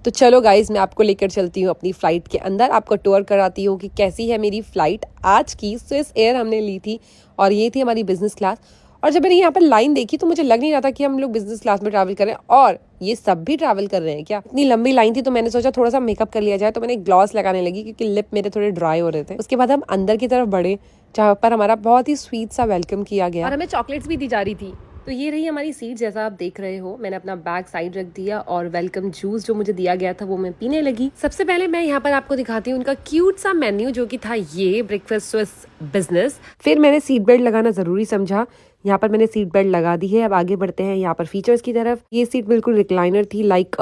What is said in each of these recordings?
तो चलो गाइज, मैं आपको लेकर चलती हूँ अपनी फ्लाइट के अंदर, आपको टूर कराती हूँ कि कैसी है मेरी फ्लाइट आज की। स्विस एयर हमने ली थी और ये थी हमारी बिजनेस क्लास। और जब मैंने यहाँ पर लाइन देखी तो मुझे लग नहीं रहा था कि हम लोग बिजनेस क्लास में ट्रैवल कर रहे हैं, और ये सब भी ट्रैवल कर रहे हैं क्या। इतनी लंबी लाइन थी तो मैंने सोचा थोड़ा सा मेकअप कर लिया जाए, तो मैंने ग्लॉस लगाने लगी क्योंकि लिप मेरे थोड़े ड्राई हो रहे थे। उसके बाद हम अंदर की तरफ बढ़े जहाँ पर हमारा बहुत ही स्वीट सा वेलकम किया गया और हमें चॉकलेट्स भी दी जा रही थी। तो ये रही हमारी सीट, जैसा आप देख रहे हो। मैंने अपना बैग साइड रख दिया और वेलकम जूस जो मुझे दिया गया था वो मैं पीने लगी। सबसे पहले मैं यहाँ पर आपको दिखाती हूँ उनका क्यूट सा मेन्यू, जो कि था ये ब्रेकफास्ट स्विस बिजनेस। फिर मैंने सीट बेल्ट लगाना जरूरी समझा, यहाँ पर मैंने सीट बेल्ट लगा दी है। अब आगे बढ़ते हैं यहाँ पर फीचर्स की तरफ। ये सीट बिल्कुल रिक्लाइनर थी, लाइक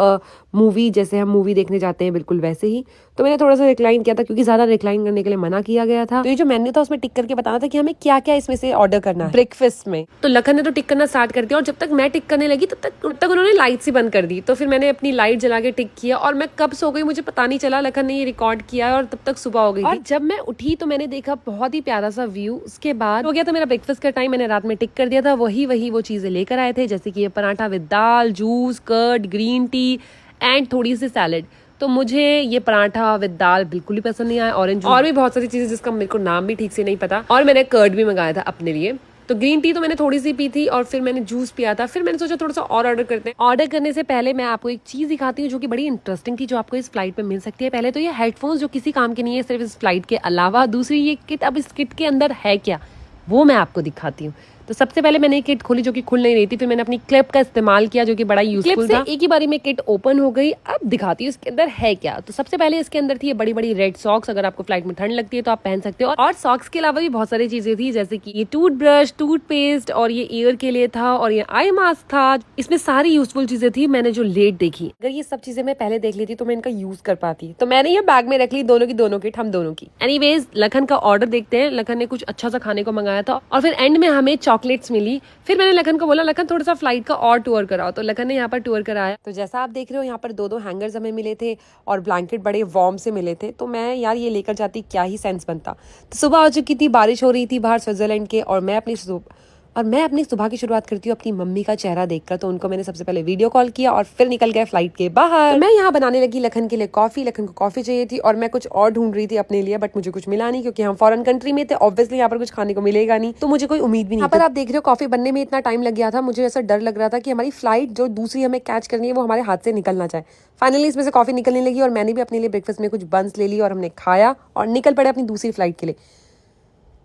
मूवी, जैसे हम मूवी देखने जाते हैं बिल्कुल वैसे ही। तो मैंने थोड़ा सा रिक्लाइन किया था क्योंकि ज्यादा रिक्लाइन करने के लिए मना किया गया था। तो ये जो मेन्यू था उसमें टिक करके बताना था कि हमें क्या क्या इसमें से ऑर्डर करना है ब्रेकफास्ट में। तो लखन ने तो टिक करना स्टार्ट कर दिया, और जब तक मैं टिक करने लगी तब तक उन्होंने लाइट्स ही बंद कर दी। तो फिर मैंने अपनी लाइट जला के टिक किया और मैं कब सो गई मुझे पता नहीं चला। लखन ने ये रिकॉर्ड किया और तब तक सुबह हो गई। और जब मैं उठी तो मैंने देखा बहुत ही प्यारा सा व्यू। उसके बाद हो गया था मेरा ब्रेकफास्ट का टाइम। मैंने रात में टिक कर दिया था, वही वो चीजें लेकर आए थे, जैसे कि ये paratha with dal, juice, curd, green tea and थोड़ी सी सैलेड। तो मुझे ये पराठा विद दाल बिल्कुल ही पसंद नहीं आया। ऑरेंज और भी बहुत सारी चीजें जिसका मेरे को नाम भी ठीक से नहीं पता। और मैंने कर्ड भी मंगाया था अपने लिए। तो ग्रीन टी तो मैंने थोड़ी सी पी थी और फिर मैंने जूस पिया था। फिर मैंने सोचा थोड़ा सा और ऑर्डर करते हैं। ऑर्डर करने से पहले मैं आपको एक चीज दिखाती हूँ जो कि बड़ी इंटरेस्टिंग थी, जो आपको इस फ्लाइट पे मिल सकती है। पहले तो ये हेडफोन्स जो किसी काम के नहीं है सिर्फ इस फ्लाइट के अलावा। दूसरी ये किट, अब इस किट के अंदर है क्या वो मैं आपको दिखाती हूँ। तो सबसे पहले मैंने एक किट खोली जो कि खुल नहीं रही थी। फिर मैंने अपनी क्लिप का इस्तेमाल किया जो कि बड़ा यूजफुल था। एक ही बारी में किट ओपन हो गई। अब दिखाती हूँ इसके अंदर है क्या। तो सबसे पहले इसके अंदर थी ये बड़ी बड़ी रेड सॉक्स। अगर आपको फ्लाइट में ठंड लगती है तो आप पहन सकते हो। और सॉक्स के अलावा भी बहुत सारी चीजें थी, जैसे कि ये टूथब्रश, टूथपेस्ट, और ये ईयर के लिए था, और ये आई मास्क था। इसमें सारी यूजफुल चीजें थी। मैंने जो लेट देखी, अगर ये सब चीजें मैं पहले देख लेती तो मैं इनका यूज कर पाती। तो मैंने ये बैग में रख ली, दोनों की दोनों किट, हम दोनों की। एनीवेज, लखन का ऑर्डर देखते हैं। लखन ने कुछ अच्छा सा खाने को मंगाया था और फिर एंड में हमें चॉकलेट्स मिली। फिर मैंने लखन को बोला, लखन थोड़ा सा फ्लाइट का और टूर कराओ। तो लखन ने यहाँ पर टूर कराया। तो जैसा आप देख रहे हो यहाँ पर दो हैंगर्स हमें मिले थे और ब्लैंकेट बड़े वार्म से मिले थे। तो मैं यार ये लेकर जाती, क्या ही सेंस बनता। तो सुबह हो चुकी थी, बारिश हो रही थी बाहर स्विट्जरलैंड के, और मैं अपनी सुबह की शुरुआत करती हूँ अपनी मम्मी का चेहरा देखकर। तो उनको मैंने सबसे पहले वीडियो कॉल किया और फिर निकल गया फ्लाइट के बाहर। तो मैं यहाँ बनाने लगी लखन के लिए कॉफी। लखन को कॉफी चाहिए थी और मैं कुछ और ढूंढ रही थी अपने लिए, बट मुझे कुछ मिला नहीं क्योंकि हम फॉरेन कंट्री में थे। ऑब्वियसली यहाँ पर कुछ खाने को मिलेगा नहीं, तो मुझे कोई उम्मीद भी नहीं। यहाँ पर आप देख रहे हो कॉफी बनने में इतना टाइम लग गया था। मुझे ऐसा डर लग रहा था कि हमारी फ्लाइट जो दूसरी हमें कैच करनी है वो हमारे हाथ से निकल ना जाए। फाइनली इसमें से कॉफी निकलने लगी और मैंने भी अपने लिए ब्रेकफास्ट में कुछ बंस ले ली और हमने खाया और निकल पड़े अपनी दूसरी फ्लाइट के लिए।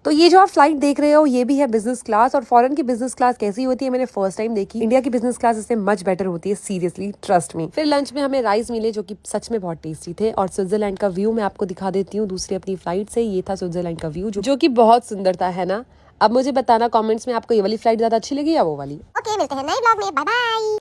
तो ये जो आप फ्लाइट देख रहे हो ये भी है बिजनेस क्लास। और फॉरेन की बिजनेस क्लास कैसी होती है मैंने फर्स्ट टाइम देखी। इंडिया की बिजनेस क्लास इससे मच बेटर होती है, सीरियसली, ट्रस्ट मी। फिर लंच में हमें राइस मिले जो कि सच में बहुत टेस्टी थे। और स्विट्जरलैंड का व्यू मैं आपको दिखा देती हूँ दूसरी अपनी फ्लाइट से। ये था स्विट्जरलैंड का व्यू जो कि बहुत सुंदर था, है ना। अब मुझे बताना कमेंट्स में आपको ये वाली फ्लाइट ज्यादा अच्छी लगी या वो वाली। ओके, मिलते हैं नए ब्लॉग में, बाय बाय।